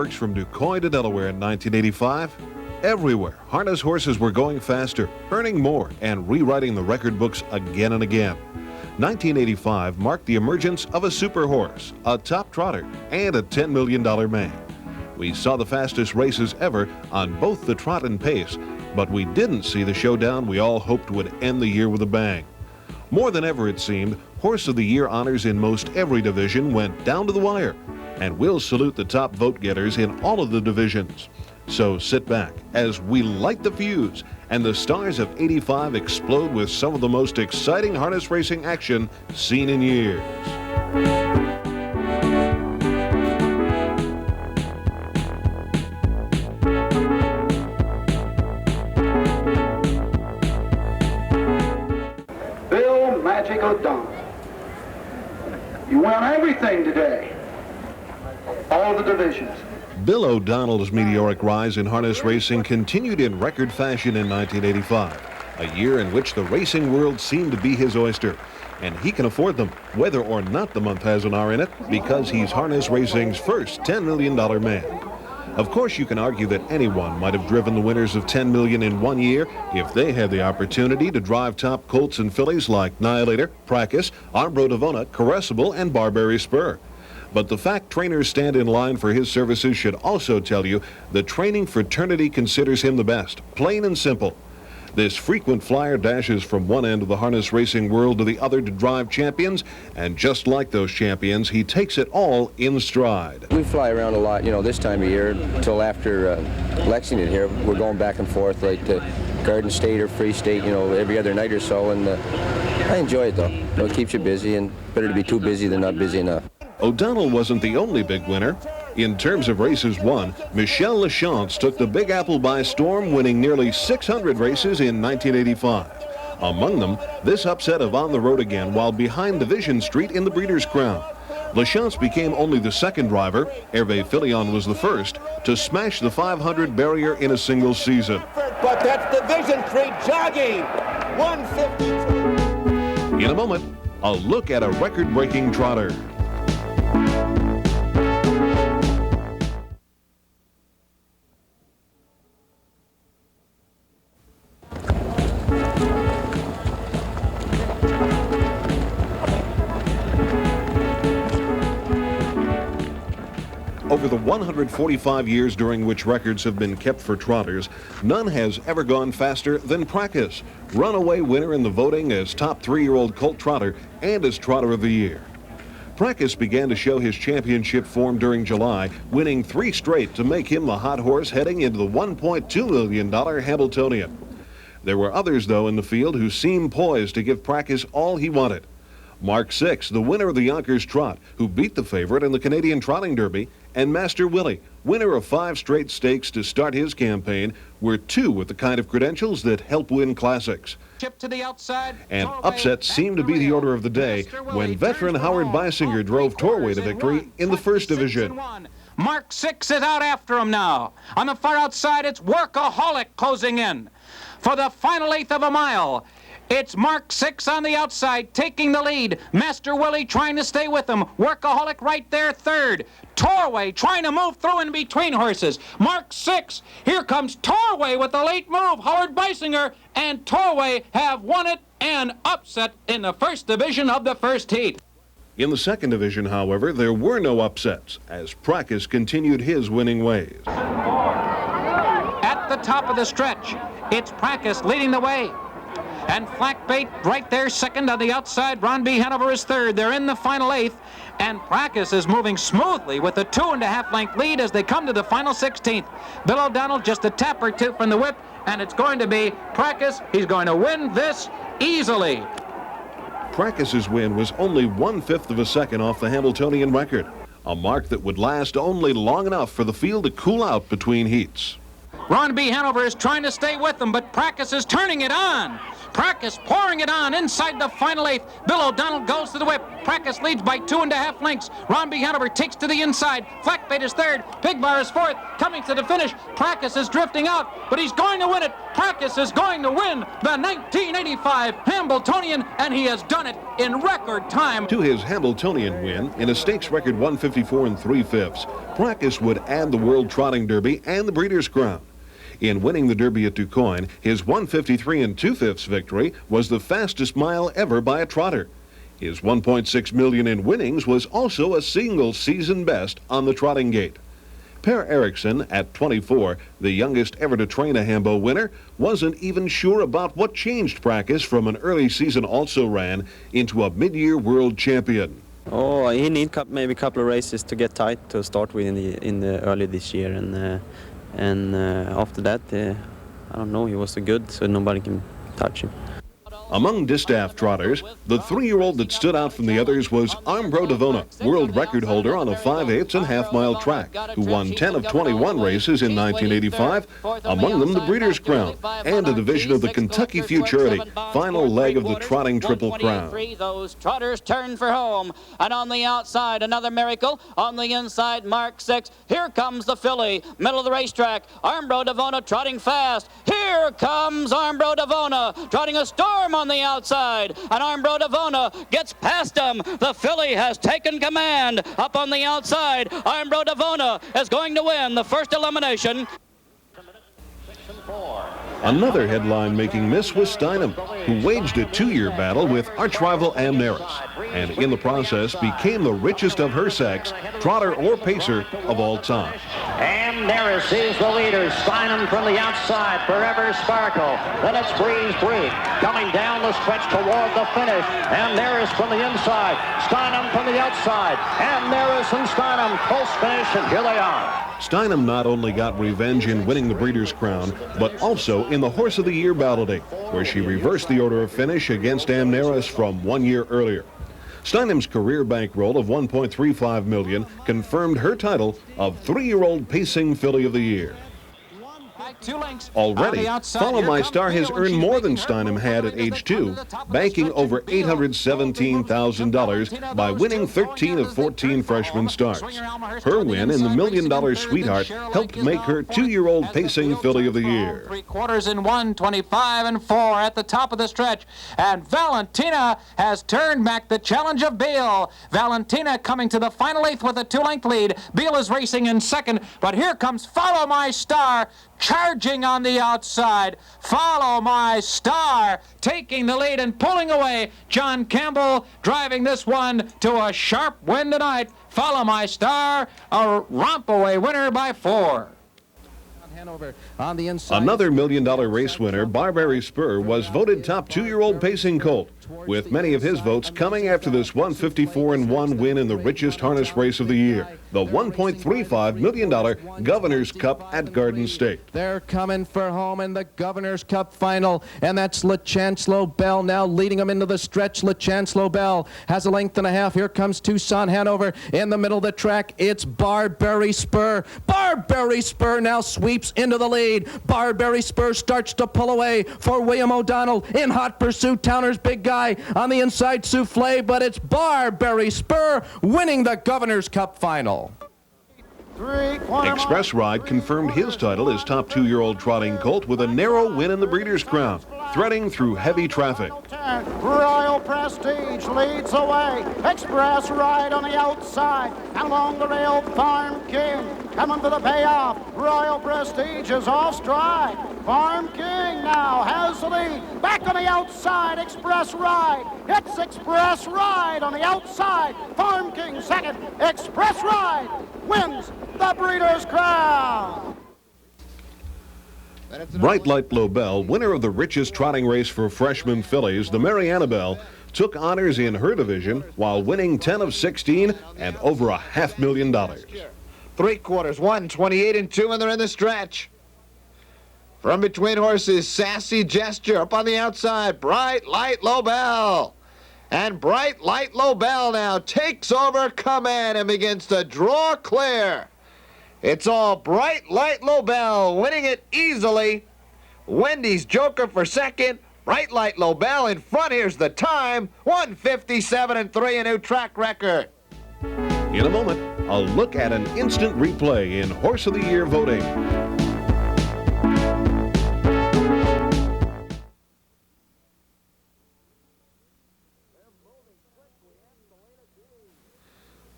works from New Coy to Delaware in 1985. Everywhere, harness horses were going faster, earning more, and rewriting the record books again and again. 1985 marked the emergence of a super horse, a top trotter, and a $10 million man. We saw the fastest races ever on both the trot and pace, but we didn't see the showdown we all hoped would end the year with a bang. More than ever, it seemed, Horse of the Year honors in most every division went down to the wire, and we'll salute the top vote getters in all of the divisions. So sit back as we light the fuse and the stars of '85 explode with some of the most exciting harness racing action seen in years. Bill Magic O'Donnell, you won everything today, all the divisions. Bill O'Donnell's meteoric rise in harness racing continued in record fashion in 1985, a year in which the racing world seemed to be his oyster, and he can afford them, whether or not the month has an R in it, because he's harness racing's first $10 million man. Of course, you can argue that anyone might have driven the winners of $10 million in one year if they had the opportunity to drive top colts and fillies like Nihilator, Prakas, Arbro Devona, Caressible, and Barbary Spur. But the fact trainers stand in line for his services should also tell you the training fraternity considers him the best, plain and simple. This frequent flyer dashes from one end of the harness racing world to the other to drive champions, and just like those champions, he takes it all in stride. We fly around a lot, this time of year until after Lexington here. We're going back and forth like to Garden State or Free State, every other night or so, and I enjoy it though. It keeps you busy, and better to be too busy than not busy enough. O'Donnell wasn't the only big winner. In terms of races won, Michel Lachance took the Big Apple by storm, winning nearly 600 races in 1985. Among them, this upset of On the Road Again while behind Division Street in the Breeders' Crown. Lachance became only the second driver, Hervé Filion was the first, to smash the 500 barrier in a single season. But that's Division Street jogging, 152. In a moment, a look at a record-breaking trotter. Over the 145 years during which records have been kept for trotters, none has ever gone faster than Prakas, runaway winner in the voting as top 3-year-old colt trotter and as Trotter of the Year. Prakas began to show his championship form during July, winning 3 straight to make him the hot horse heading into the $1.2 million Hamiltonian. There were others, though, in the field who seemed poised to give Prakas all he wanted. Mark 6, the winner of the Yonkers Trot, who beat the favorite in the Canadian Trotting Derby, and Master Willie, winner of 5 straight stakes to start his campaign, were 2 with the kind of credentials that help win classics. Chip to the outside. And upsets seemed to be the order of the day when veteran Howard Beisinger drove Torway to victory in the first division. Mark 6 is out after him now. On the far outside, it's Workaholic closing in. For the final 1/8 of a mile, it's Mark 6 on the outside, taking the lead. Master Willie trying to stay with him. Workaholic right there, third. Torway trying to move through in between horses. Mark 6. Here comes Torway with the late move. Howard Beisinger and Torway have won it and upset in the first division of the first heat. In the second division, however, there were no upsets as Prakas continued his winning ways. At the top of the stretch, it's Prakas leading the way. And Flackbait right there second. On the outside, Ron B. Hanover is third. They're in the final 1/8, and Prakas is moving smoothly with a 2.5 length lead as they come to the final 16th. Bill O'Donnell just a tap or two from the whip, and it's going to be Prakas. He's going to win this easily. Prakas's win was only 1/5 of a second off the Hamiltonian record, a mark that would last only long enough for the field to cool out between heats. Ron B. Hanover is trying to stay with them, but Prakas is turning it on. Prakas pouring it on inside the final eighth. Bill O'Donnell goes to the whip. Prakas leads by 2.5 lengths. Ron B. Hanover takes to the inside. Flackbait is third. Pigbar is fourth. Coming to the finish. Prakas is drifting out, but he's going to win it. Prakas is going to win the 1985 Hambletonian, and he has done it in record time. To his Hambletonian win, in a stakes record 154 3/5, Prakas would add the World Trotting Derby and the Breeders' Crown. In winning the Derby at DuQuoin, his 153 2/5 victory was the fastest mile ever by a trotter. His $1.6 million in winnings was also a single season best on the trotting gate. Per Eriksson, at 24, the youngest ever to train a Hambo winner, wasn't even sure about what changed Prakas from an early season also-ran into a mid-year world champion. Oh, he need maybe a couple of races to get tight to start with in the early this year, and after that, I don't know, he was so good, so nobody can touch him. Among distaff trotters, the 3-year-old that stood out from the others was Armbro Devona, world record holder on a 5/8 and half-mile track, who won 10 of 21 races in 1985, among them the Breeders' Crown, and a division of the Kentucky Futurity, final leg of the trotting Triple Crown. Those trotters turn for home, and on the outside, another miracle. On the inside, Mark 6. Here comes the filly, middle of the racetrack. Armbro Devona trotting fast. Here comes Armbro Devona, trotting a storm on the outside, and Armbro Devona gets past him. The filly has taken command up on the outside. Armbro Devona is going to win the first elimination. Another headline-making miss was Steinem, who waged a 2-year battle with arch-rival Amneris, and in the process became the richest of her sex, trotter or pacer, of all time. Amneris is the leader. Steinem from the outside, Forever Sparkle. Then it's Breeze Break coming down the stretch toward the finish. Amneris from the inside, Steinem from the outside. Amneris and Steinem close finish, and here they are. Steinem not only got revenge in winning the Breeders' Crown, but also in the Horse of the Year balloting, where she reversed the order of finish against Amneris from 1 year earlier. Steinem's career bankroll of $1.35 million confirmed her title of 3-year-old Pacing Filly of the Year. Already, Follow My Star has earned more than Steinem had at age 2, banking over $817,000 by winning 13 of 14 freshman starts. Her win in the $1 Million Sweetheart helped make her 2-year-old Pacing Filly of the Year. 3/4 in 1, 25 and 4 at the top of the stretch, and Valentina has turned back the challenge of Beal. Valentina coming to the final eighth with a 2-length lead. Beal is racing in second, but here comes Follow My Star, charging on the outside. Follow My Star taking the lead and pulling away. John Campbell driving this one to a sharp win tonight. Follow My Star, a romp-away winner by 4. Another $1 million race winner, Barbary Spur, was voted top 2-year-old pacing colt, with many of his votes coming after this 154-1 win in the richest harness race of the year, the $1.35 million Governor's Cup at Garden State. They're coming for home in the Governor's Cup final, and that's LeChancelo Bell now leading them into the stretch. LeChancelo Bell has a length and a half. Here comes Tucson Hanover in the middle of the track. It's Barbary Spur. Barbary Spur now sweeps into the lead. Barbary Spur starts to pull away for William O'Donnell in hot pursuit. Towner's big guy on the inside, Souffle, but it's Barbary Spur winning the Governor's Cup final. Express Ride confirmed his title as top 2-year-old trotting colt with a narrow win in the Breeders' Crown, threading through heavy traffic. Royal Prestige leads away. Express Ride on the outside. Along the rail, Farm King coming for the payoff. Royal Prestige is off stride. Farm King now has the lead. Back on the outside, Express Ride. It's Express Ride on the outside. Farm King second. Express Ride wins the Breeders' Crown. Bright Light Lobel, winner of the richest trotting race for freshman fillies, the Mary Annabelle, took honors in her division while winning 10 of 16 and over $500,000. 3/4, 1, 28-2, and they're in the stretch. From between horses, Sassy Gesture up on the outside, Bright Light Lobel. And Bright Light Lobel now takes over command and begins to draw clear. It's all Bright Light Lobel winning it easily. Wendy's Joker for second. Bright Light Lobel in front. Here's the time, 1:57.3, a new track record. In a moment, a look at an instant replay in Horse of the Year voting.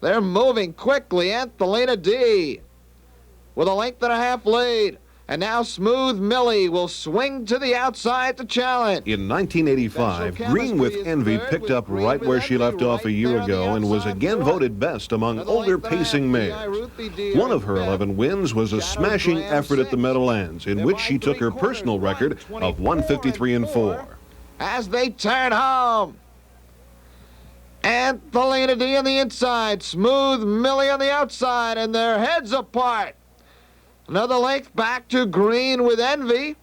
They're moving quickly. Anthelina D with a 1.5 length lead. And now Smooth Millie will swing to the outside to challenge. In 1985, Green with Envy picked up right where she left off a year ago and was again voted best among older pacing mares. One of her 11 wins was a smashing effort at the Meadowlands, in which she took her personal record of 153-4. As they turn home, Anthelina D on the inside, Smooth Millie on the outside, and their heads apart. Another length back to Green with Envy,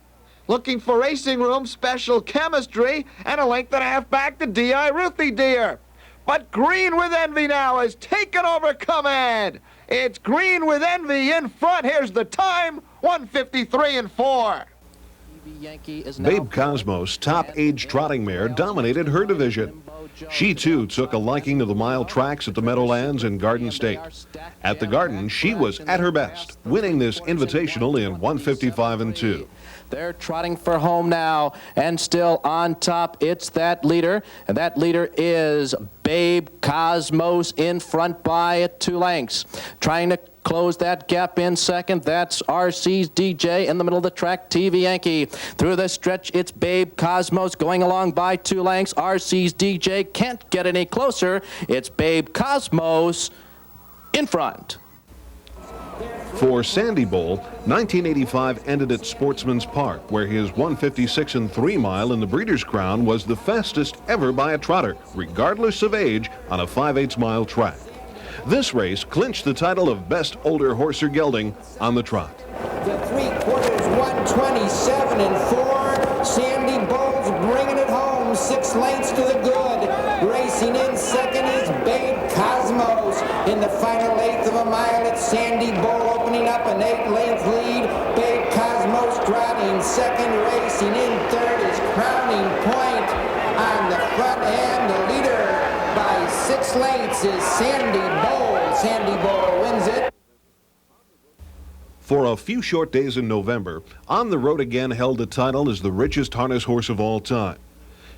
looking for Racing Room Special Chemistry, and a 1.5 lengths back to D.I. Ruthie Deer. But Green with Envy now has taken over command. It's Green with Envy in front. Here's the time, 1:53.4. Babe Cosmos, top-age trotting mare, dominated her division. She, too, took a liking to the mile tracks at the Meadowlands and Garden State. At the Garden, she was at her best, winning this Invitational in 1:55.2. They're trotting for home now, and still on top, it's that leader, and that leader is Babe Cosmos in front by 2 lengths. Trying to close that gap in second. That's RC's DJ in the middle of the track, TV Yankee. Through the stretch, it's Babe Cosmos going along by 2 lengths. RC's DJ can't get any closer. It's Babe Cosmos in front. For Sandy Bowl, 1985 ended at Sportsman's Park, where his 1:56.3 mile in the Breeders' Crown was the fastest ever by a trotter, regardless of age, on a 5/8 mile track. This race clinched the title of Best Older Horser Gelding on the trot. The 3/4, 1:27.4. Sandy Bowles bringing it home, 6 lengths to the good. Racing in second is Babe Cosmos. In the final 1/8 of a mile, it's Sandy Bowl opening up an 8-length lead. Babe Cosmos trotting second. Racing in third is Crowning Point on the front end. The leader by 6 lengths is Sandy Bowl. Sandy Bowl wins it. For a few short days in November, On the Road Again held the title as the richest harness horse of all time.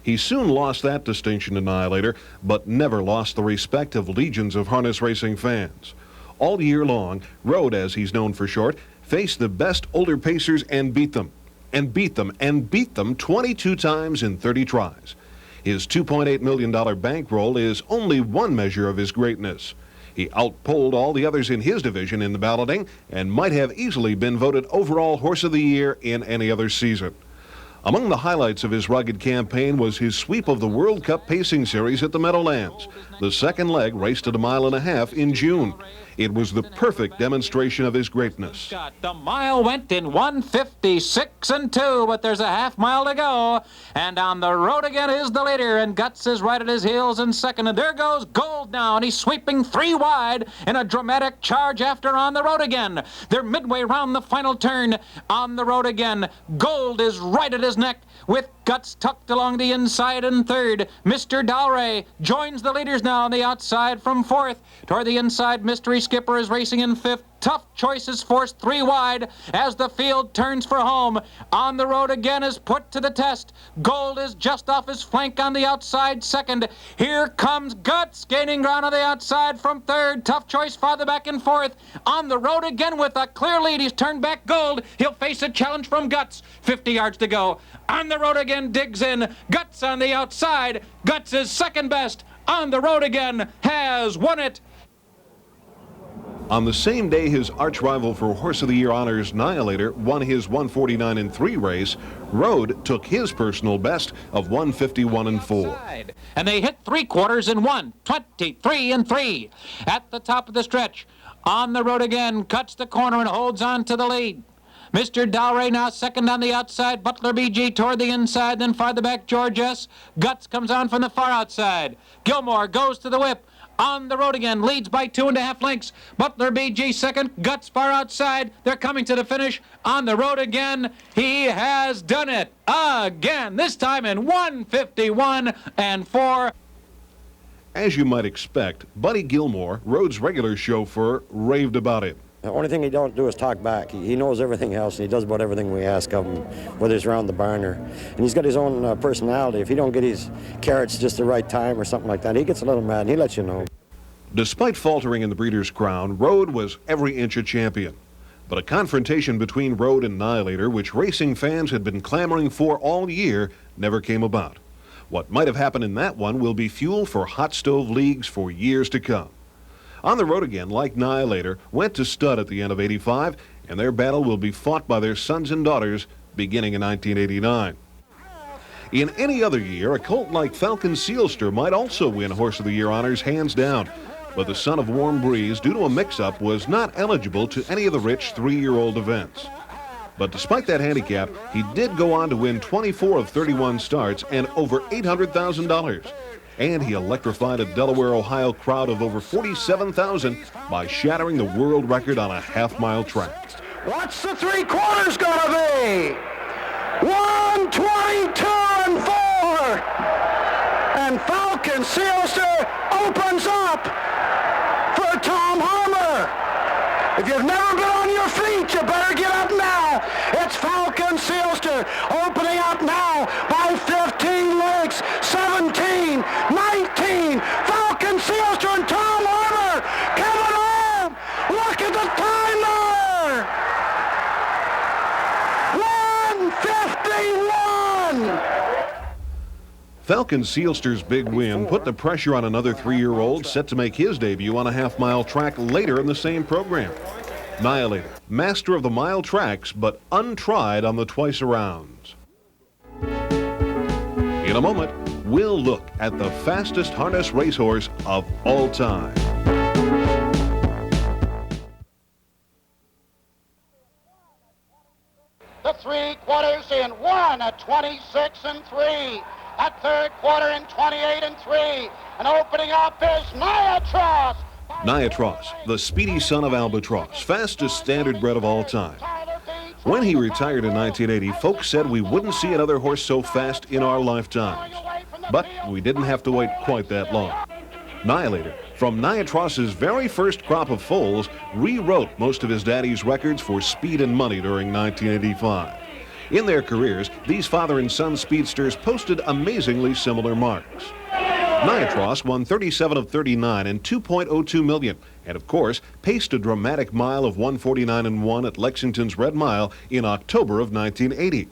He soon lost that distinction to Nihilator, but never lost the respect of legions of harness racing fans. All year long, Road, as he's known for short, faced the best older pacers and beat them, and beat them, and beat them 22 times in 30 tries. His $2.8 million bankroll is only one measure of his greatness. He outpolled all the others in his division in the balloting and might have easily been voted overall Horse of the Year in any other season. Among the highlights of his rugged campaign was his sweep of the World Cup Pacing Series at the Meadowlands. The second leg raced at 1.5 miles in June. It was the perfect demonstration of his greatness. The mile went in 1:56.2, but there's a half mile to go. And On the Road Again is the leader, and Guts is right at his heels in second. And there goes Gold now, and he's sweeping 3 wide in a dramatic charge after On the Road Again. They're midway round the final turn. On the Road Again. Gold is right at his neck, with Guts tucked along the inside in third. Mr. Dalray joins the leaders now on the outside from fourth. Toward the inside, Mystery Skipper is racing in fifth. Tough Choice is forced 3 wide as the field turns for home. On the Road Again is put to the test. Gold is just off his flank on the outside second. Here comes Guts gaining ground on the outside from third. Tough Choice farther back in fourth. On the Road Again with a clear lead. He's turned back Gold. He'll face a challenge from Guts. 50 yards to go. On the Road Again digs in. Guts on the outside. Guts is second best. On the Road Again has won it. On the same day his arch-rival for Horse of the Year honors, Nihilator, won his 1:49.3 race, Road took his personal best of 1:51.4. And they hit 3/4 in 1:23.3. At the top of the stretch, On the Road Again cuts the corner and holds on to the lead. Mr. Dalray now second on the outside. Butler BG toward the inside, then farther back George S. Guts comes on from the far outside. Gilmore goes to the whip. on the road again, leads by 2.5 lengths. Butler BG second, Guts far outside. They're coming to the finish on the road again. He has done it again, this time in 1:51 and 4. As you might expect, Buddy Gilmore, Rhodes' regular chauffeur, raved about it. The only thing he don't do is talk back. He knows everything else, and he does about everything we ask of him, whether it's around the barn or... And he's got his own personality. If he don't get his carrots just the right time or something like that, he gets a little mad, and he lets you know. Despite faltering in the Breeders' Crown, Rhodes was every inch a champion. But a confrontation between Rhodes and Nihilator, which racing fans had been clamoring for all year, never came about. What might have happened in that one will be fuel for hot stove leagues for years to come. On the road again, like Nihilator, went to stud at the end of '85, and their battle will be fought by their sons and daughters beginning in 1989. In any other year, a colt like Falcon Sealster might also win Horse of the Year honors hands down, but the son of Warm Breeze, due to a mix-up, was not eligible to any of the rich 3-year-old events. But despite that handicap, he did go on to win 24 of 31 starts and over $800,000. And he electrified a Delaware, Ohio crowd of over 47,000 by shattering the world record on a half-mile track. What's the 3/4 gonna be? 1:22 and 4. And Falcon Sealster opens up for Tom Harmer. If you've never been on your feet, you better get up now. It's Falcon Sealster opening up now by 15 lengths, 17, 19. Falcon Sealster and Tom Harmer coming home. Look at the time there. 1:51. Falcon Sealster's big win put the pressure on another 3-year-old set to make his debut on a half-mile track later in the same program. Nihilator, master of the mile tracks, but untried on the twice-arounds. In a moment, we'll look at the fastest harness racehorse of all time. The 3/4 in 1 at 26 and 3. At 3rd quarter in 28 and 3. And opening up is Nihilator. Nihilator, the speedy son of Albatross, fastest standardbred of all time. When he retired in 1980, folks said we wouldn't see another horse so fast in our lifetimes. But we didn't have to wait quite that long. Nihilator, from Nihilator's very first crop of foals, rewrote most of his daddy's records for speed and money during 1985. In their careers, these father and son speedsters posted amazingly similar marks. Nihilator won 37 of 39 and $2.02 million, and of course, paced a dramatic mile of 1:49 and 1 at Lexington's Red Mile in October of 1980.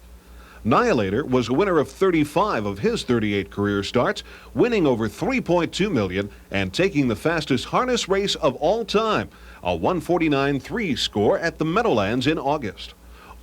Nihilator was a winner of 35 of his 38 career starts, winning over $3.2 million and taking the fastest harness race of all time, a 1:49.3 score at the Meadowlands in August.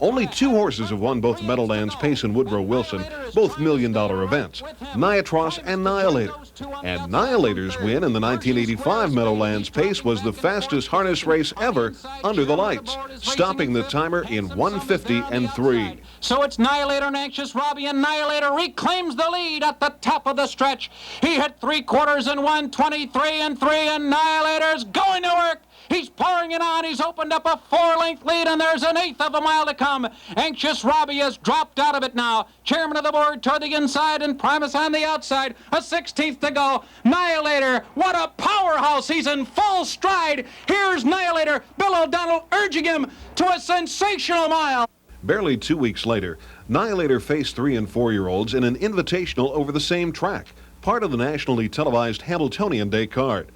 Only 2 horses have won both Meadowlands Pace and Woodrow Wilson, both million-dollar events, Nihilator and Nihilator. And Nihilator's win in the 1985 Meadowlands Pace was the fastest harness race ever under the lights, stopping the timer in 1:50 and 3. So it's Nihilator and Anxious Robbie, and Nihilator reclaims the lead at the top of the stretch. He hit 3/4 in 1:23 and 3, and Nihilator's going to work. He's pouring it on. He's opened up a 4-length lead, and there's an 1/8 of a mile to come. Anxious Robbie has dropped out of it now. Chairman of the board toward the inside, and Primus on the outside. A 1/16 to go. Nihilator, what a powerhouse. He's in full stride. Here's Nihilator. Bill O'Donnell urging him to a sensational mile. Barely 2 weeks later, Nihilator faced 3- and 4-year-olds in an invitational over the same track, part of the nationally televised Hamiltonian Day card.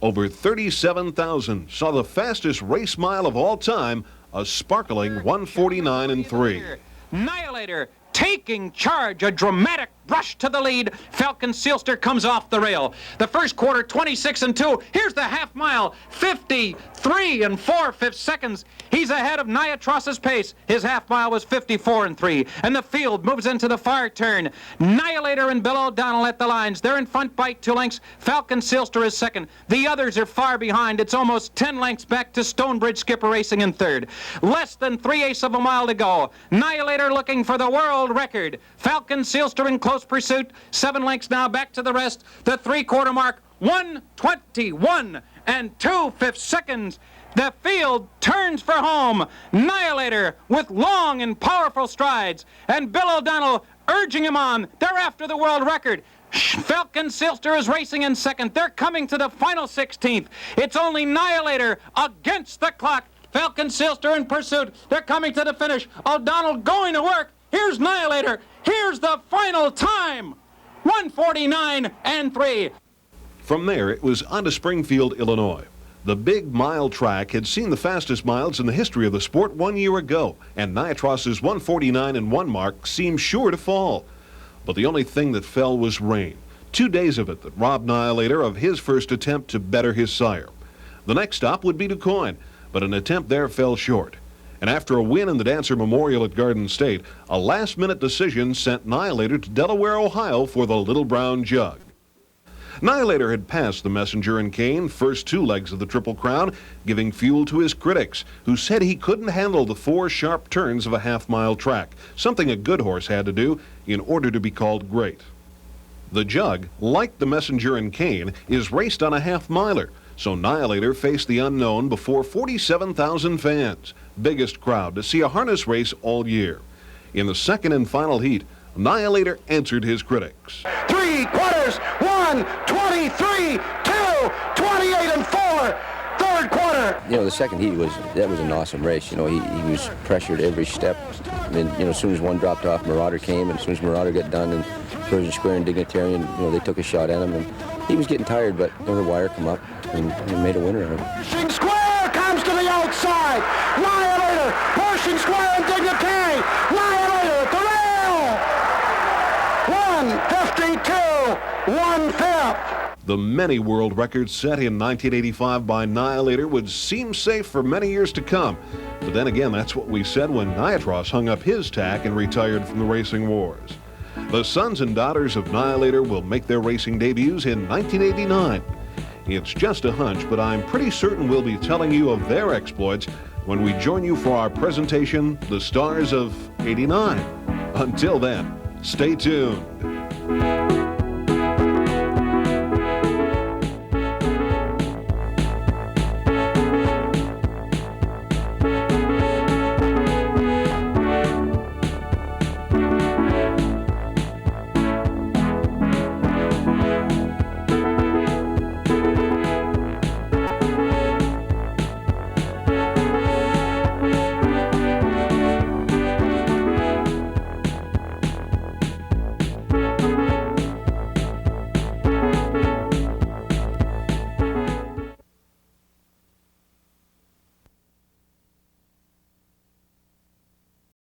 Over 37,000 saw the fastest race mile of all time, a sparkling 1:49 and 3. Nihilator taking charge, a dramatic rush to the lead. Falcon Sealster comes off the rail. The first quarter, 26 and 2. Here's the half mile, 53 and 4/5 seconds. He's ahead of Nihilator's pace. His half mile was 54 and 3. And the field moves into the far turn. Nihilator and Bill O'Donnell at the lines. They're in front by 2 lengths. Falcon Sealster is second. The others are far behind. It's almost 10 lengths back to Stonebridge Skipper Racing in third. Less than 3/8 of a mile to go. Nihilator looking for the world record. Falcon Sealster in close pursuit. 7 lengths now back to the rest. The 3/4 mark. 1:21 and 2/5 seconds. The field turns for home. Nihilator with long and powerful strides, and Bill O'Donnell urging him on. They're after the world record. Falcon Silster is racing in second. They're coming to the final 16th. It's only Nihilator against the clock. Falcon Silster in pursuit. They're coming to the finish. O'Donnell going to work. Here's Nihilator. Here's the final time. 1:49 and 3. From there, it was on to Springfield, Illinois. The big mile track had seen the fastest miles in the history of the sport 1 year ago, and Nihilator's 1:49 and 1 mark seemed sure to fall. But the only thing that fell was rain. 2 days of it that robbed Nihilator of his first attempt to better his sire. The next stop would be DuQuoin, but an attempt there fell short. And after a win in the Dancer Memorial at Garden State, a last-minute decision sent Nihilator to Delaware, Ohio for the Little Brown Jug. Nihilator had passed the Messenger and Kane first 2 legs of the Triple Crown, giving fuel to his critics, who said he couldn't handle the 4 sharp turns of a half-mile track, something a good horse had to do in order to be called great. The Jug, like the Messenger and Kane, is raced on a half-miler, so Nihilator faced the unknown before 47,000 fans, biggest crowd to see a harness race all year. In the second and final heat, Nihilator answered his critics. 3 quarters, 1:23, 2, 28 and 4. Third quarter. You know, the second heat was an awesome race. You know, he was pressured every step. And then, you know, as soon as one dropped off, Marauder came, and as soon as Marauder got done, and Persian Square and Dignitarian, you know, they took a shot at him, and he was getting tired, but you know, the wire come up and made a winner of him. Pershing Square comes to the outside. Nihilator, Pershing Square and Dignitary. Nihilator at the rail. 1:52, 1/5. The many world records set in 1985 by Nihilator would seem safe for many years to come. But then again, that's what we said when Nihilator hung up his tack and retired from the racing wars. The sons and daughters of Nihilator will make their racing debuts in 1989. It's just a hunch, but I'm pretty certain we'll be telling you of their exploits when we join you for our presentation, The Stars of '89. Until then, stay tuned.